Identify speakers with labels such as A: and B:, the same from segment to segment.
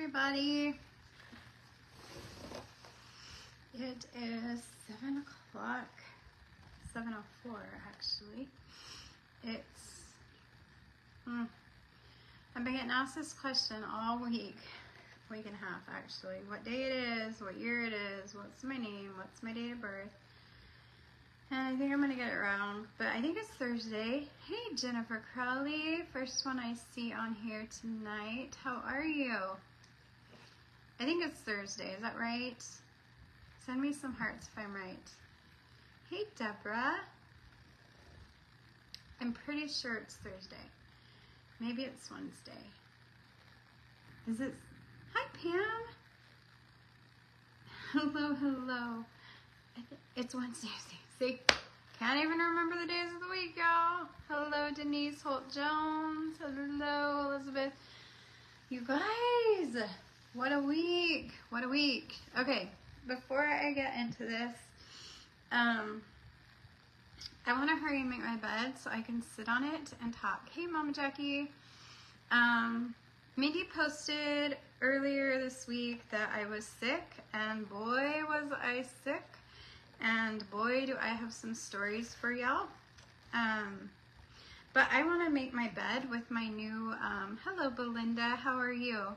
A: everybody. It is 7 o'clock, 7:04 actually. I've been getting asked this question all week and a half actually. What day it is, what year it is, what's my name, what's my date of birth. And I think I'm going to get it wrong, but I think it's Thursday. Hey, Jennifer Crowley, first one I see on here tonight. How are you? I think it's Thursday, is that right? Send me some hearts if I'm right. Hey, Deborah. I'm pretty sure it's Thursday. Maybe it's Wednesday. Is it? Hi, Pam. Hello, hello. It's Wednesday. See, can't even remember the days of the week, y'all. Hello, Denise Holt-Jones. Hello, Elizabeth. You guys, what a week. What a week. Okay, before I get into this, I want to hurry and make my bed so I can sit on it and talk. Hey, Mama Jackie. Mindy posted earlier this week that I was sick, and boy was I sick. And boy, do I have some stories for y'all. But I want to make my bed with my new, hello Belinda, how are you?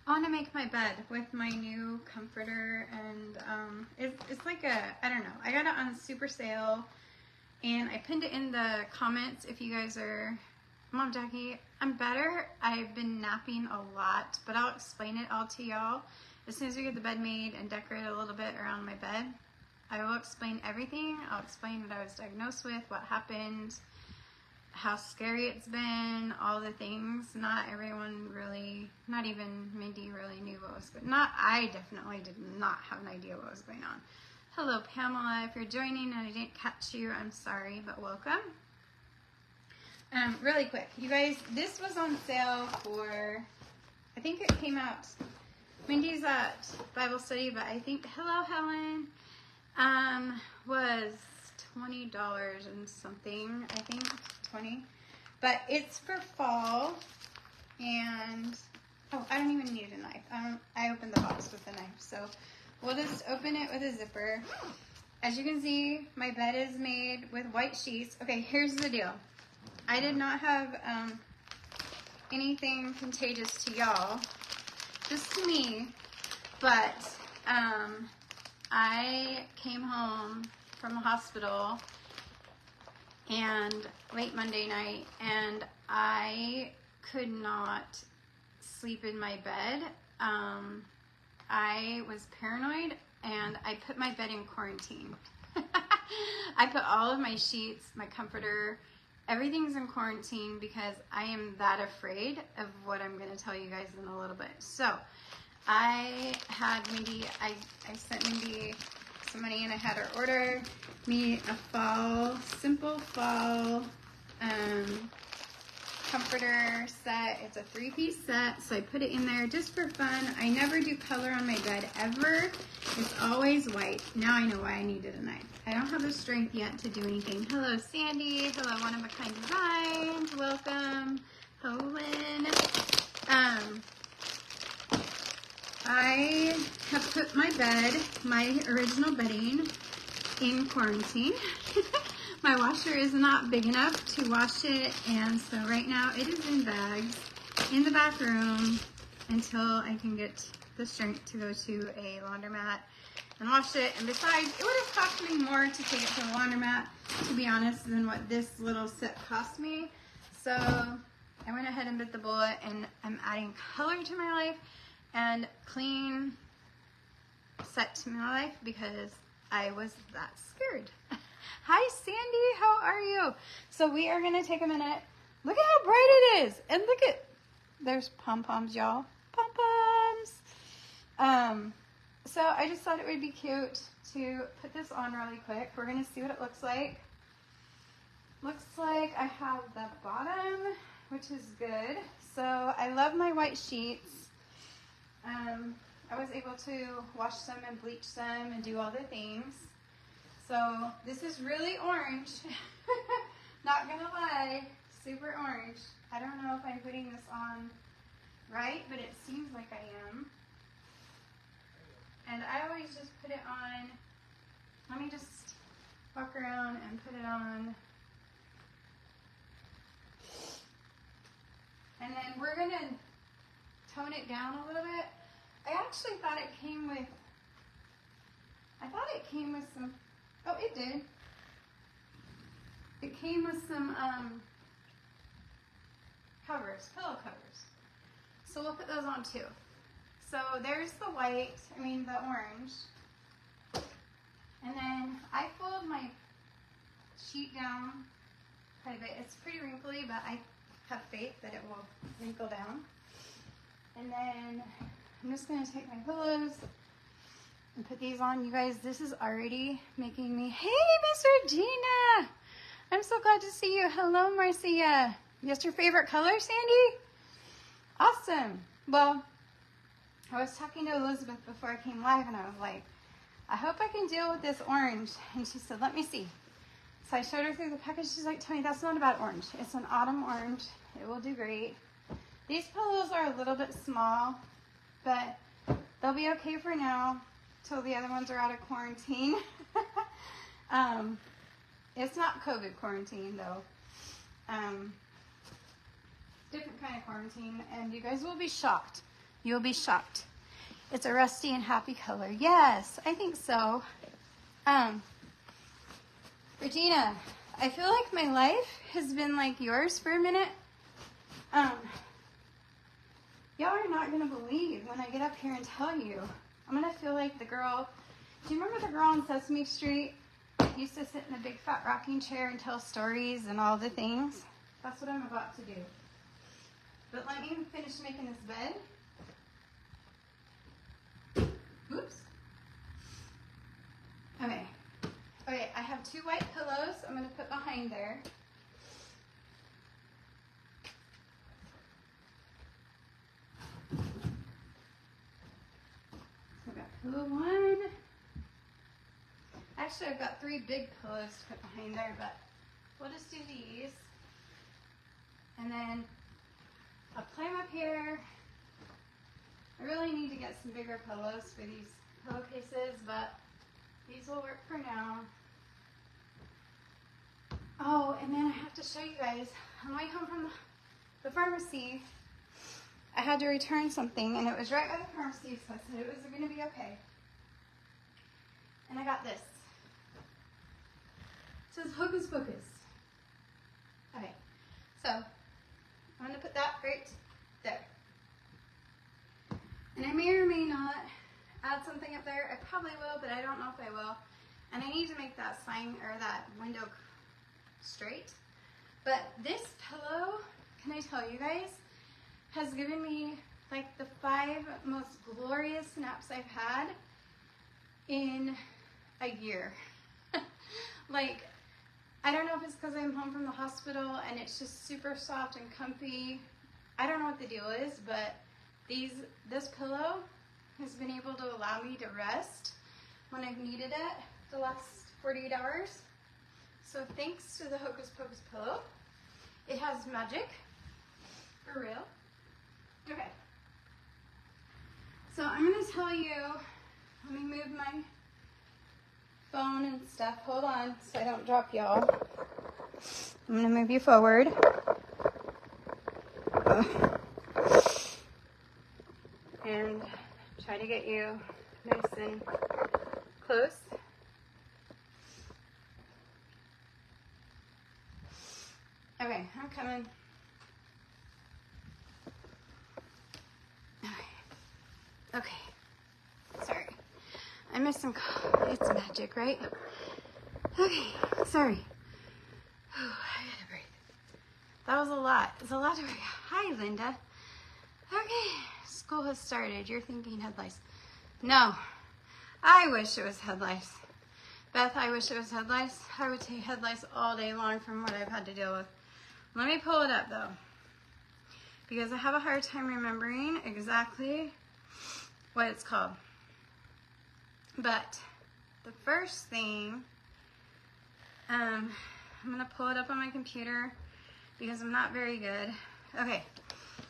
A: I want to make my bed with my new comforter, and it's like I don't know, I got it on super sale, and I pinned it in the comments if you guys are, Mom Jackie, I'm better. I've been napping a lot, but I'll explain it all to y'all. As soon as we get the bed made and decorate a little bit around my bed, I will explain everything. I'll explain what I was diagnosed with, what happened, how scary it's been, all the things. Not everyone really, not even Mindy really knew what was going on. I definitely did not have an idea what was going on. Hello, Pamela. If you're joining and I didn't catch you, I'm sorry, but welcome. Really quick, you guys, this was on sale for, I think it came out, Mindy's at Bible study, but I think, hello Helen, was $20 and something, I think, 20, but it's for fall, and, oh, I don't even need a knife, I opened the box with a knife, so we'll just open it with a zipper. As you can see, my bed is made with white sheets. Okay, here's the deal. I did not have anything contagious to y'all, just to me, but I came home from the hospital and late Monday night, and I could not sleep in my bed. I was paranoid, and I put my bed in quarantine. I put all of my sheets, my comforter, everything's in quarantine because I am that afraid of what I'm going to tell you guys in a little bit. So I had Mindy, I sent Mindy some money, and I had her order me a fall, simple fall comforter set. It's a 3-piece set, so I put it in there just for fun. I never do color on my bed ever. It's always white. Now I know why I needed a knife. I don't have the strength yet to do anything. Hello, Sandy. Hello, One of a Kind Designs. Welcome. Hello, Lynn. I have put my bed, my original bedding, in quarantine. My washer is not big enough to wash it, and so right now it is in bags in the back room until I can get the strength to go to a laundromat and wash it. And besides, it would have cost me more to take it to the laundromat, to be honest, than what this little set cost me. So I went ahead and bit the bullet, and I'm adding color to my life and clean set to my life because I was that scared. Hi, Sandy. How are you? So we are going to take a minute. Look at how bright it is. And look at, there's pom-poms, y'all. Pom-poms. So I just thought it would be cute to put this on really quick. We're going to see what it looks like. Looks like I have the bottom, which is good. So I love my white sheets. I was able to wash them and bleach them and do all the things. So this is really orange. Not gonna lie, super orange. I don't know if I'm putting this on right, but it seems like I am. And I always just put it on. Let me just walk around and put it on. And then we're gonna tone it down a little bit. I actually thought it came with, some, oh, it did. It came with some covers, pillow covers. So we'll put those on too. So there's the white, the orange. And then I fold my sheet down quite a bit. It's pretty wrinkly, but I have faith that it will wrinkle down. And then I'm just gonna take my pillows and put these on. You guys, this is already making me, hey, Miss Regina! I'm so glad to see you. Hello, Marcia. That's your favorite color, Sandy? Awesome. Well, I was talking to Elizabeth before I came live, and I was like, I hope I can deal with this orange. And she said, let me see. So I showed her through the package. She's like, Tony, that's not a bad orange. It's an autumn orange. It will do great. These pillows are a little bit small, but they'll be okay for now till the other ones are out of quarantine. It's not COVID quarantine, though. Different kind of quarantine, and you guys will be shocked. You'll be shocked. It's a rusty and happy color. Yes, I think so. Regina, I feel like my life has been like yours for a minute. Y'all are not going to believe when I get up here and tell you. I'm going to feel like the girl, do you remember the girl on Sesame Street that used to sit in a big fat rocking chair and tell stories and all the things? That's what I'm about to do. But let me finish making this bed. Oops. Okay. Okay, I have 2 white pillows I'm going to put behind there. So I've got pillow 1. Actually, I've got 3 big pillows to put behind there, but we'll just do these. And then I'll climb up here. I really need to get some bigger pillows for these pillowcases, but these will work for now. Oh, and then I have to show you guys, on my way home from the pharmacy, I had to return something, and it was right by the pharmacy, so I said it was going to be okay. And I got this. It says Hocus Pocus. Okay, so I'm going to put that right there. And I may or may not add something up there. I probably will, but I don't know if I will. And I need to make that sign or that window straight. But this pillow, can I tell you guys, has given me like the 5 most glorious naps I've had in a year. Like, I don't know if it's because I'm home from the hospital and it's just super soft and comfy. I don't know what the deal is, but this pillow has been able to allow me to rest when I've needed it the last 48 hours. So thanks to the Hocus Pocus pillow. It has magic, for real. Okay. So I'm going to tell you, let me move my phone and stuff. Hold on so I don't drop y'all. I'm going to move you forward. And try to get you nice and close. Okay, I'm coming. Okay. Sorry. I missed some. It's magic, right? Okay. Sorry. I gotta breathe. That was a lot. It's a lot to breathe. Hi, Linda. Okay. School has started. You're thinking head lice. No. I wish it was head lice. Beth, I wish it was head lice. I would take head lice all day long from what I've had to deal with. Let me pull it up, though, because I have a hard time remembering exactly what it's called. But the first thing, I'm going to pull it up on my computer because I'm not very good. Okay,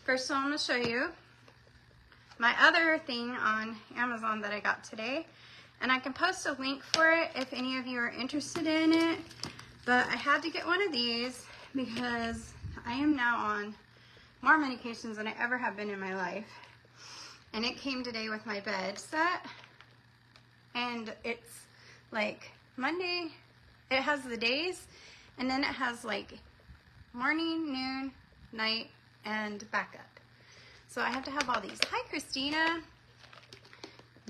A: first of all, I'm going to show you. my other thing on Amazon that I got today, and I can post a link for it if any of you are interested in it, but I had to get one of these because I am now on more medications than I ever have been in my life. And it came today with my bed set, and it's like Monday, it has the days, and then it has like morning, noon, night, and backup. So I have to have all these. Hi, Christina.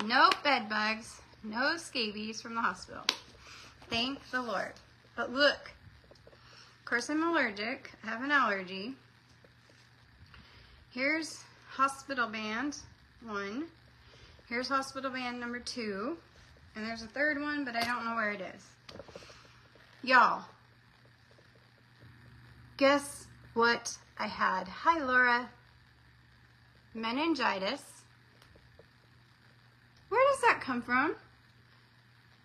A: No bed bugs, no scabies from the hospital. Thank the Lord. But look, of course I'm allergic. I have an allergy. Here's hospital band 1. Here's hospital band number 2. And there's a third one, but I don't know where it is. Y'all, guess what I had? Hi, Laura. Meningitis. Where does that come from?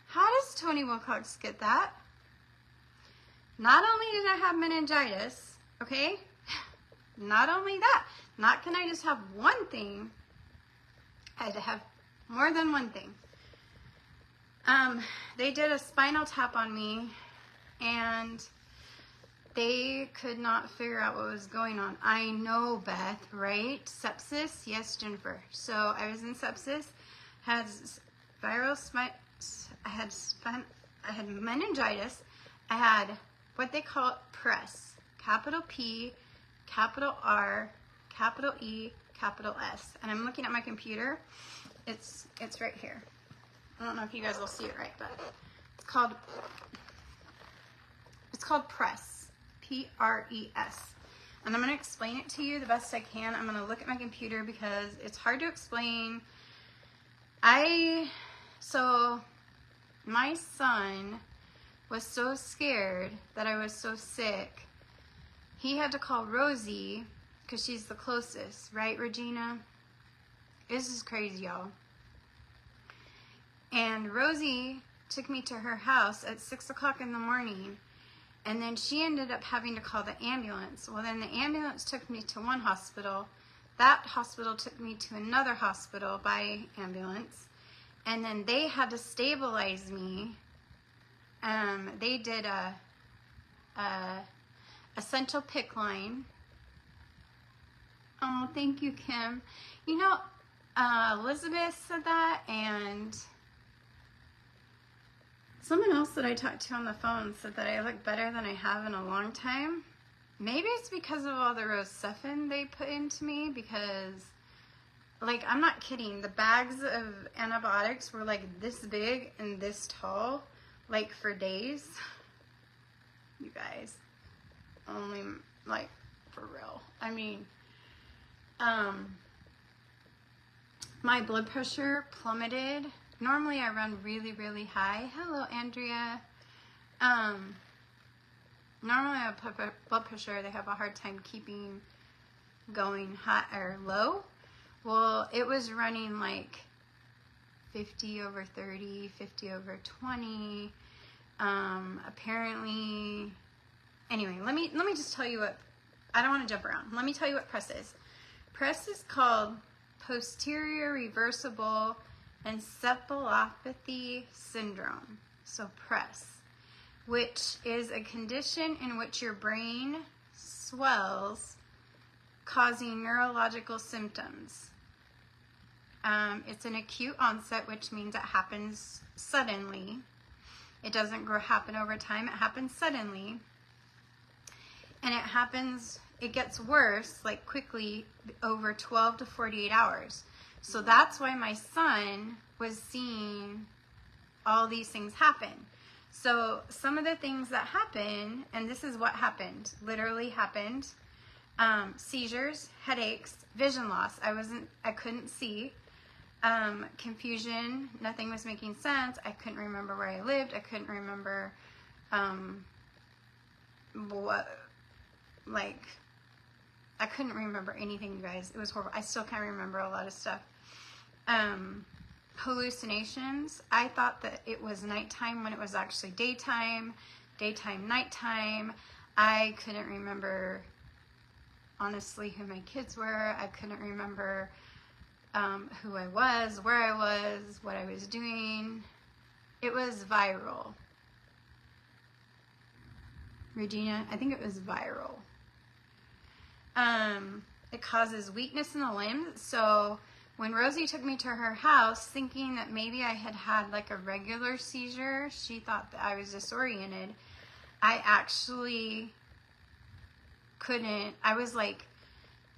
A: How does Tony Wilcox get that? Not only did I have meningitis, okay? Not only that, not can I just have one thing, I had to have more than one thing. They did a spinal tap on me, and they could not figure out what was going on. I know, Beth, right? Sepsis? Yes, Jennifer. So I was in sepsis, had viral I had meningitis. I had what they call press, capital P, capital R, capital E, capital S. And I'm looking at my computer. It's right here. I don't know if you guys will see it right, but it's called press, P-R-E-S. And I'm going to explain it to you the best I can. I'm going to look at my computer because it's hard to explain. So my son was so scared that I was so sick. He had to call Rosie because she's the closest, right, Regina? This is crazy, y'all. And Rosie took me to her house at 6 o'clock in the morning, and then she ended up having to call the ambulance. Well, then the ambulance took me to one hospital. That hospital took me to another hospital by ambulance, and then they had to stabilize me. They did a essential PICC line. Oh, thank you, Kim. You know, Elizabeth said that, and someone else that I talked to on the phone said that I look better than I have in a long time. Maybe it's because of all the Rocephin they put into me, because, like, I'm not kidding. The bags of antibiotics were like this big and this tall, like, for days. You guys, only, like, for real. I mean, my blood pressure plummeted. Normally I run really, really high. Hello, Andrea. Normally I have blood pressure, they have a hard time keeping going high or low. Well, it was running like 50/30, 50/20. Apparently, anyway, let me just tell you what, I don't want to jump around. Let me tell you what PRESS is. PRESS is called posterior reversible encephalopathy syndrome, so PRESS, which is a condition in which your brain swells, causing neurological symptoms. It's an acute onset, which means it happens suddenly. It doesn't happen over time, it happens suddenly. And it gets worse, like quickly, over 12 to 48 hours. So that's why my son was seeing all these things happen. So some of the things that happen, and this is what happened, literally happened, seizures, headaches, vision loss. I couldn't see. Confusion, nothing was making sense. I couldn't remember where I lived. I couldn't remember I couldn't remember anything, you guys. It was horrible. I still can't remember a lot of stuff. Hallucinations. I thought that it was nighttime when it was actually daytime. Daytime, nighttime. I couldn't remember, honestly, who my kids were. I couldn't remember who I was, where I was, what I was doing. It was viral. Regina, I think it was viral. It causes weakness in the limbs. So when Rosie took me to her house, thinking that maybe I had had like a regular seizure, she thought that I was disoriented. I actually couldn't, I was like,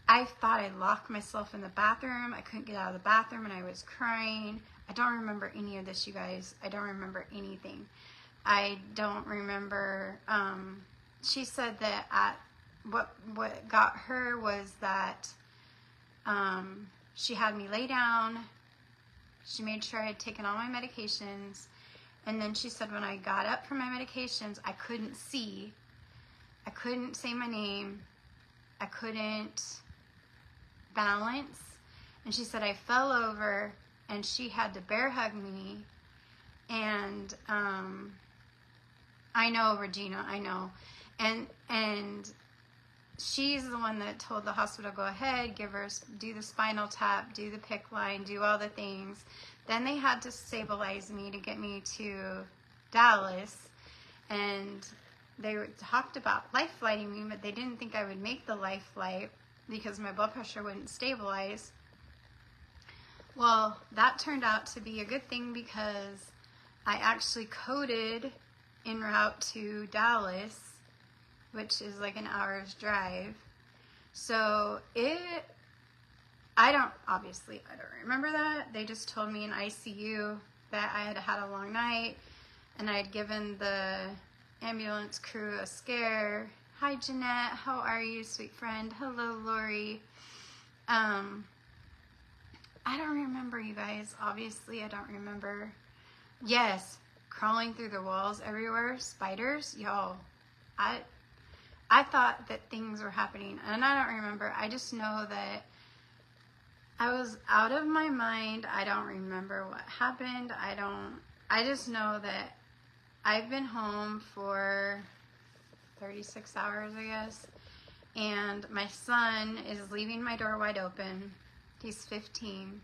A: I thought I locked myself in the bathroom. I couldn't get out of the bathroom and I was crying. I don't remember any of this, you guys. I don't remember anything. I don't remember, she said that what got her was that she had me lay down. She made sure I had taken all my medications. And then she said when I got up from my medications, I couldn't see. I couldn't say my name. I couldn't balance. And she said I fell over and she had to bear hug me. And I know, Regina, I know. And she's the one that told the hospital, go ahead, do the spinal tap, do the PICC line, do all the things. Then they had to stabilize me to get me to Dallas. And they talked about life flighting me, but they didn't think I would make the life flight because my blood pressure wouldn't stabilize. Well, that turned out to be a good thing because I actually coded en route to Dallas, which is like an hour's drive. So I don't remember that. They just told me in ICU that I had had a long night and I had given the ambulance crew a scare. Hi, Jeanette. How are you, sweet friend? Hello, Lori. I don't remember, you guys. Obviously, I don't remember. Yes, crawling through the walls everywhere. Spiders. Y'all, I thought that things were happening, and I don't remember. I just know that I was out of my mind. I don't remember what happened. I just know that I've been home for 36 hours, I guess, and my son is leaving my door wide open. He's 15.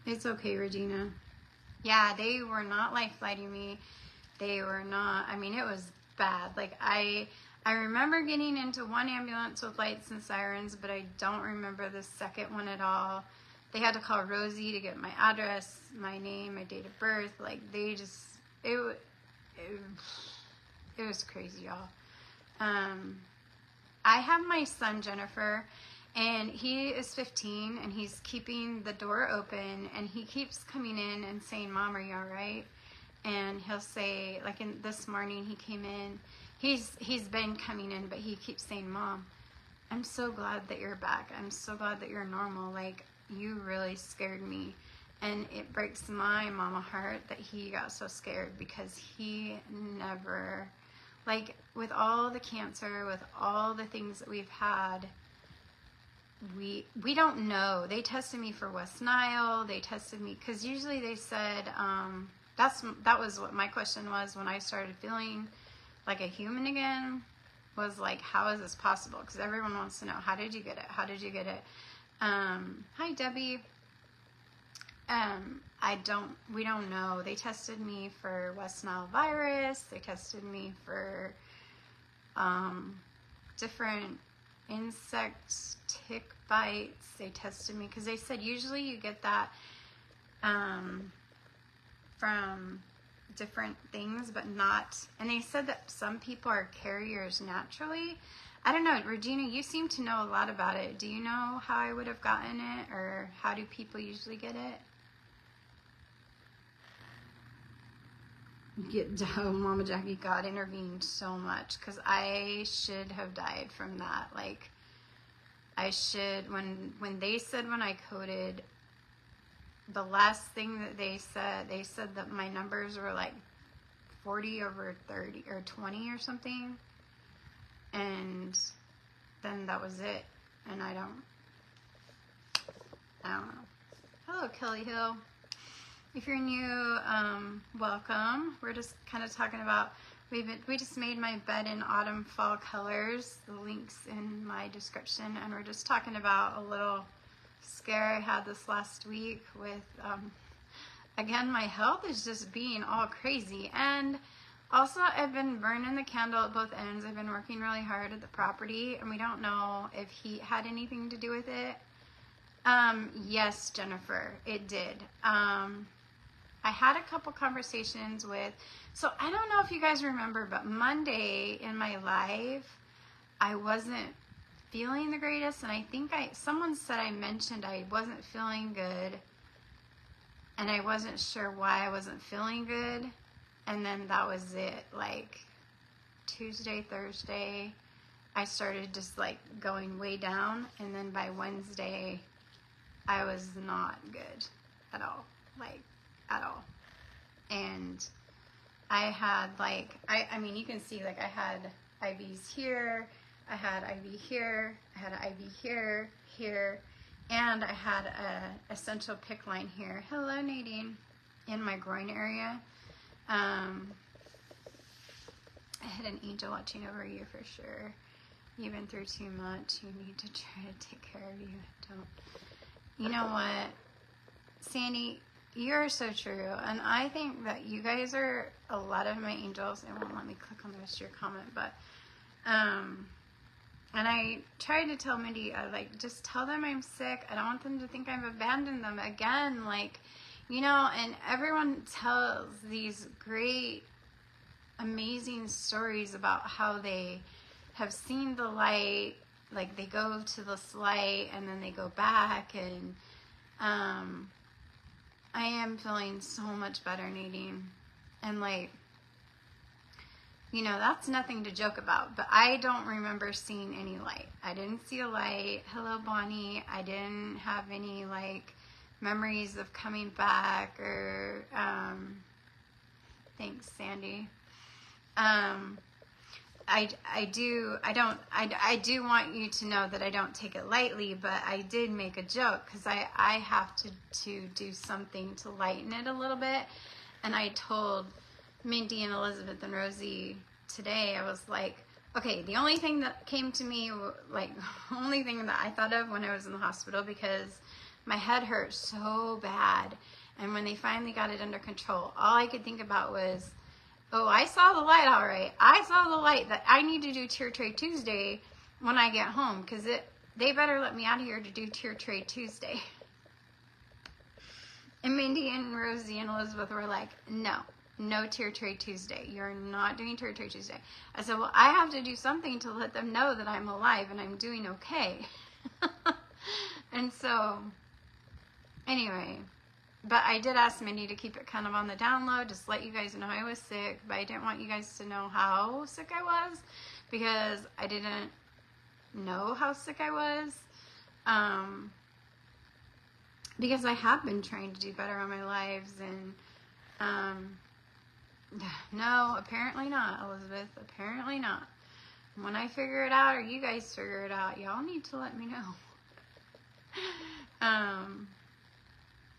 A: It's okay, Regina. Yeah, they were not life flighting me. They were not, I mean, it was bad. Like, I remember getting into one ambulance with lights and sirens, but I don't remember the second one at all. They had to call Rosie to get my address, my name, my date of birth. Like, they just, it was crazy, y'all. I have my son, Jennifer, and he is 15, and he's keeping the door open, and he keeps coming in and saying, Mom, are you all right? And he'll say, like this morning he came in, he's been coming in, but he keeps saying, Mom, I'm so glad that you're back. I'm so glad that you're normal. Like, you really scared me. And it breaks my mama heart that he got so scared because he never, like, with all the cancer, with all the things that we've had, we don't know. They tested me for West Nile. They tested me, because usually they said, that was what my question was when I started feeling like a human again, was like, how is this possible? Because everyone wants to know, how did you get it? How did you get it? Hi, Debbie. We don't know. They tested me for West Nile virus. They tested me for, different insects, tick bites. They tested me because they said usually you get that, from different things, but not, and they said that some people are carriers naturally. I don't know, Regina, you seem to know a lot about it. Do you know how I would have gotten it, or how do people usually get it? Mama Jackie, God intervened so much, because I should have died from that. Like, I should, when they said when I coded, the last thing that they said that my numbers were like 40 over 30 or 20 or something, and then that was it. And I don't know. Hello, Kelly Hill. If you're new, welcome. We're just kind of talking about We just made my bed in autumn fall colors. The link's in my description, and we're just talking about a little scare I had this last week with, again, my health is just being all crazy. And also, I've been burning the candle at both ends. I've been working really hard at the property, and we don't know if heat had anything to do with it. Yes, Jennifer, it did. I had a couple conversations with, so I don't know if you guys remember, but Monday in my live, I wasn't feeling the greatest, and I think someone said I mentioned I wasn't feeling good, and I wasn't sure why I wasn't feeling good, and then that was it. Like Tuesday, Thursday, I started just like going way down, and then by Wednesday, I was not good at all, like at all. And I had like, I mean, you can see like I had IVs here, I had IV here, I had an IV here, here, and I had a essential PICC line here. Hello, Nadine, in my groin area. I had an angel watching over you for sure. You've been through too much. You need to try to take care of you. Don't. You know what, Sandy, you're so true. And I think that you guys are a lot of my angels. It won't let me click on the rest of your comment, but, and I tried to tell Mindy, like, just tell them I'm sick. I don't want them to think I've abandoned them again. Like, you know, and everyone tells these great, amazing stories about how they have seen the light. Like, they go to this light and then they go back, and I am feeling so much better, Nadine. And like, you know, that's nothing to joke about, but I don't remember seeing any light. I didn't see a light. Hello, Bonnie. I didn't have any like memories of coming back or, thanks, Sandy. I do want you to know that I don't take it lightly, but I did make a joke because I have to do something to lighten it a little bit. And I told Mindy and Elizabeth and Rosie today, I was like, okay, the only thing that came to me, like, only thing that I thought of when I was in the hospital, because my head hurt so bad. And when they finally got it under control, all I could think about was, oh, I saw the light, all right. I saw the light that I need to do Tier Tray Tuesday when I get home, because they better let me out of here to do Tier Tray Tuesday. And Mindy and Rosie and Elizabeth were like, no Tier Tray Tuesday. You're not doing Tier Tray Tuesday. I said, well, I have to do something to let them know that I'm alive and I'm doing okay. And so, anyway. But I did ask Mindy to keep it kind of on the down low, just let you guys know I was sick, but I didn't want you guys to know how sick I was, because I didn't know how sick I was, because I have been trying to do better on my lives, and, no, apparently not, Elizabeth, apparently not. When I figure it out, or you guys figure it out, y'all need to let me know.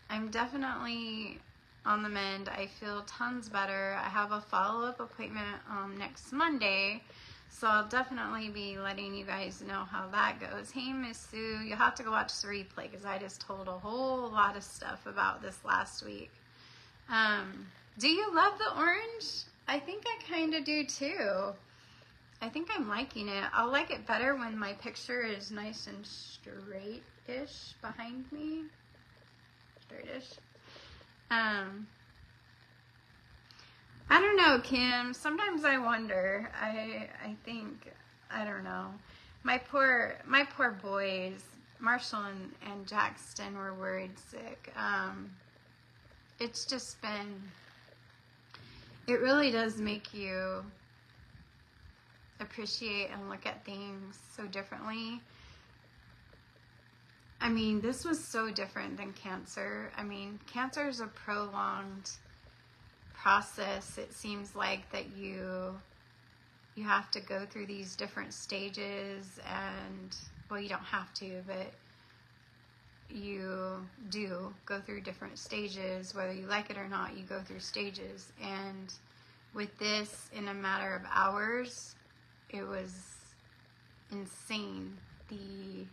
A: I'm definitely on the mend. I feel tons better. I have a follow-up appointment next Monday, so I'll definitely be letting you guys know how that goes. Hey, Miss Sue, you'll have to go watch the replay because I just told a whole lot of stuff about this last week. Do you love the orange? I think I kind of do too. I think I'm liking it. I'll like it better when my picture is nice and straight-ish behind me. Straight-ish. I don't know, Kim. Sometimes I wonder. I think, I don't know. My poor boys, Marshall and Jackson, were worried sick. It's just been, it really does make you appreciate and look at things so differently. I mean, this was so different than cancer. I mean, cancer is a prolonged process. It seems like that you have to go through these different stages, and, well, you don't have to, but you do go through different stages. Whether you like it or not, you go through stages. And with this, in a matter of hours, it was insane. It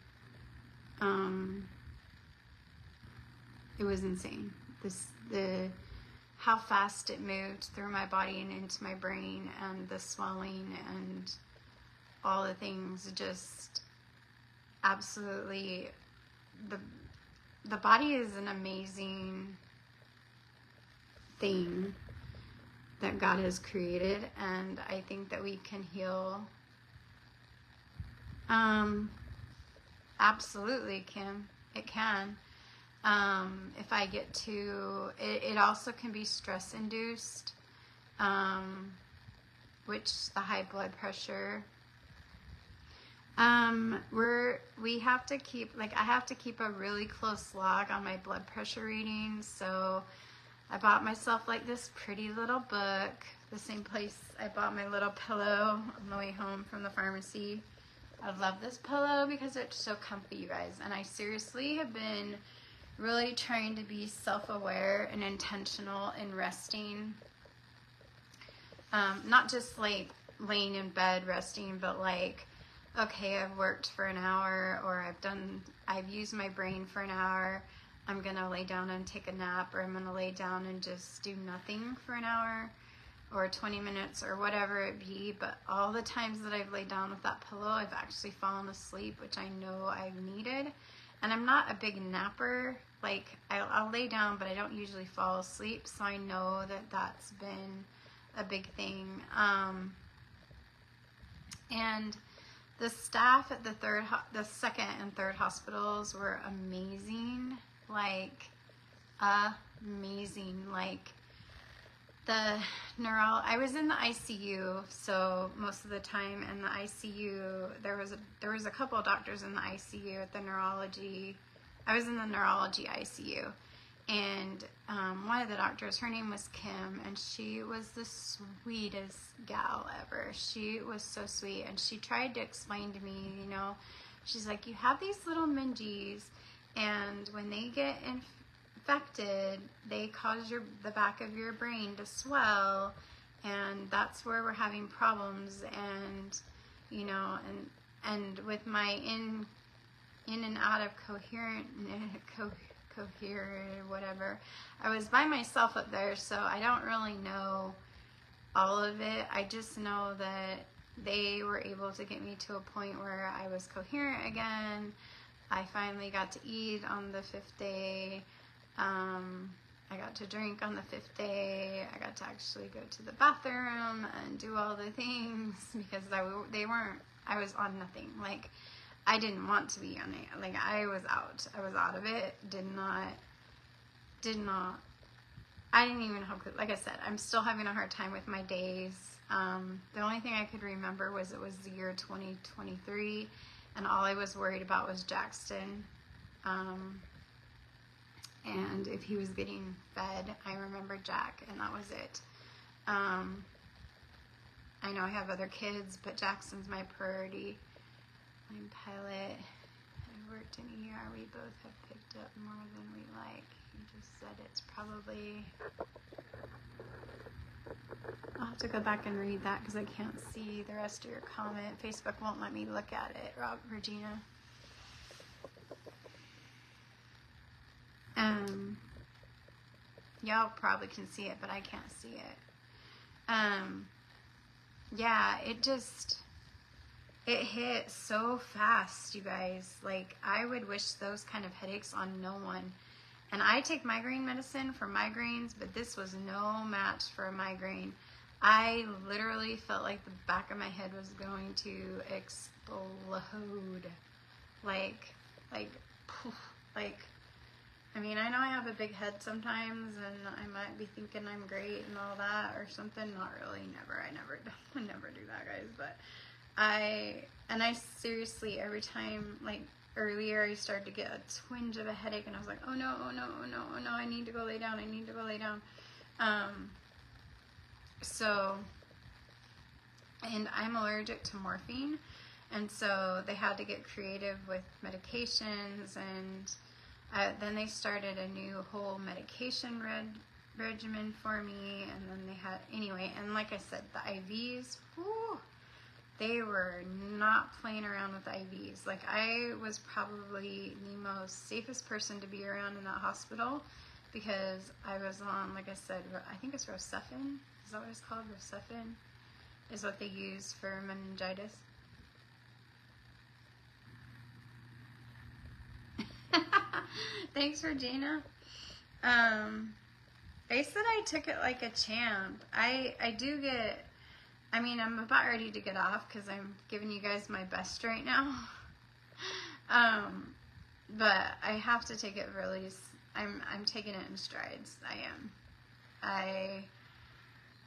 A: was insane. How fast it moved through my body and into my brain, and the swelling and all the things, just absolutely, the body is an amazing thing that God has created, and I think that we can heal. Absolutely, Kim, it can. If I get to it also can be stress induced, which the high blood pressure. We have to keep, like, I have to keep a really close log on my blood pressure readings. So I bought myself like this pretty little book, the same place I bought my little pillow on the way home from the pharmacy. I love this pillow because it's so comfy, you guys. And I seriously have been really trying to be self-aware and intentional in resting. Not just like laying in bed resting, but like, okay, I've worked for an hour, or I've used my brain for an hour. I'm gonna lay down and take a nap, or I'm gonna lay down and just do nothing for an hour or 20 minutes or whatever it be. But all the times that I've laid down with that pillow, I've actually fallen asleep, which I know I've needed. And I'm not a big napper. Like, I'll lay down, but I don't usually fall asleep. So I know that that's been a big thing. And the staff at the second and third hospitals were amazing. Like, amazing. Like, I was in the ICU, so most of the time in the ICU, there was a couple of doctors in the ICU at the neurology. I was in the neurology ICU, and one of the doctors, her name was Kim, and she was the sweetest gal ever. She was so sweet, and she tried to explain to me, you know, she's like, you have these little mingies, and when they get infected, they cause the back of your brain to swell, and that's where we're having problems. And you know, and with my in and out of coherent whatever, I was by myself up there, so I don't really know all of it. I just know that they were able to get me to a point where I was coherent again. I finally got to eat on the 5th day. I got to drink on the 5th day. I got to actually go to the bathroom and do all the things, because I was on nothing. Like, I didn't want to be on it. Like, I was out of it. I didn't even have, like I said, I'm still having a hard time with my days. The only thing I could remember was it was the year 2023, and all I was worried about was Jackson. And if he was getting fed, I remember Jack, and that was it. I know I have other kids, but Jackson's my priority. I'm pilot. I worked in ER. We both have picked up more than we like. You just said it's probably... I'll have to go back and read that because I can't see the rest of your comment. Facebook won't let me look at it, Regina. Y'all probably can see it, but I can't see it. Yeah, it hit so fast, you guys. Like, I would wish those kind of headaches on no one. And I take migraine medicine for migraines, but this was no match for a migraine. I literally felt like the back of my head was going to explode. Like, poof, like, I mean, I know I have a big head sometimes, and I might be thinking I'm great and all that or something. Not really, never. I never do that, guys. But I seriously, every time, like earlier, I started to get a twinge of a headache, and I was like, oh no, oh no, oh no, oh no, I need to go lay down. So, and I'm allergic to morphine, and so they had to get creative with medications, and then they started a new whole medication regimen for me, and then they had, anyway, and like I said, the IVs, whew, they were not playing around with IVs. Like, I was probably the most safest person to be around in that hospital because I was on, like I said, I think it's Rocephin. Is that what it's called? Rocephin is what they use for meningitis. Thanks, Regina. They said I took it like a champ. I do get, I mean, I'm about ready to get off because I'm giving you guys my best right now. But I have to take it really, I'm taking it in strides. I am.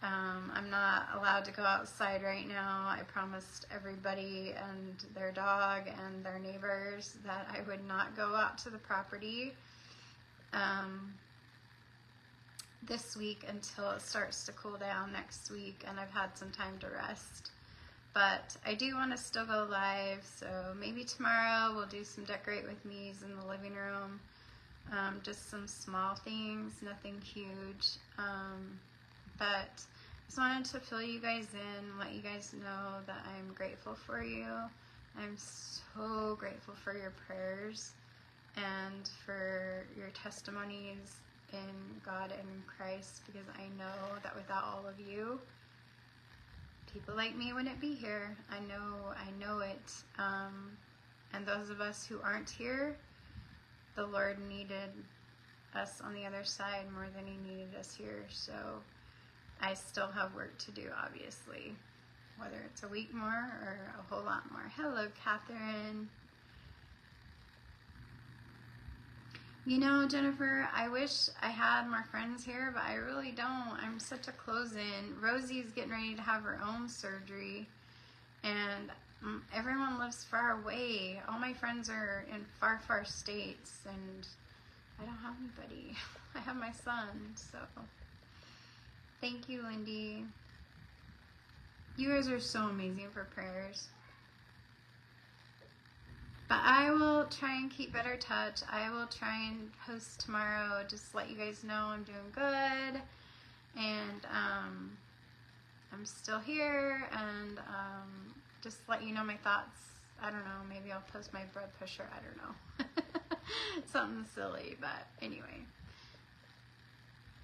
A: I'm not allowed to go outside right now. I promised everybody and their dog and their neighbors that I would not go out to the property this week until it starts to cool down next week, and I've had some time to rest. But I do want to still go live, so maybe tomorrow we'll do some decorate with me's in the living room. Just some small things, nothing huge. But just wanted to fill you guys in, let you guys know that I'm grateful for you. I'm so grateful for your prayers and for your testimonies in God and in Christ, because I know that without all of you, people like me wouldn't be here. I know it. And those of us who aren't here, the Lord needed us on the other side more than he needed us here. So I still have work to do, obviously, whether it's a week more or a whole lot more. Hello, Catherine. You know, Jennifer, I wish I had more friends here, but I really don't. I'm such a close-in. Rosie's getting ready to have her own surgery, and everyone lives far away. All my friends are in far, far states, and I don't have anybody. I have my son, so thank you, Lindy. You guys are so amazing for prayers. But I will try and keep better touch. I will try and post tomorrow, just let you guys know I'm doing good, and I'm still here, and just let you know my thoughts. I don't know, maybe I'll post my blood pressure, I don't know. Something silly, but anyway.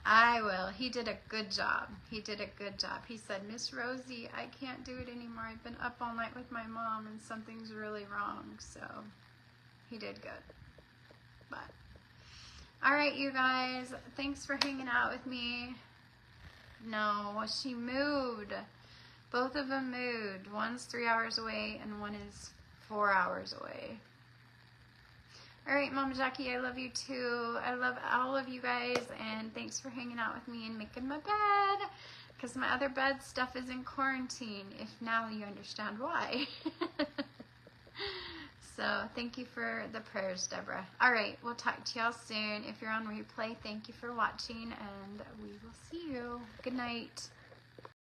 A: I will. He did a good job. He did a good job. He said, Miss Rosie, I can't do it anymore. I've been up all night with my mom and something's really wrong. So he did good. But all right, you guys, thanks for hanging out with me. No, she moved. Both of them moved. One's 3 hours away and one is 4 hours away. All right, Mama Jackie, I love you too. I love all of you guys, and thanks for hanging out with me and making my bed, because my other bed stuff is in quarantine, if now you understand why. So thank you for the prayers, Deborah. All right, we'll talk to y'all soon. If you're on replay, thank you for watching, and we will see you. Good night.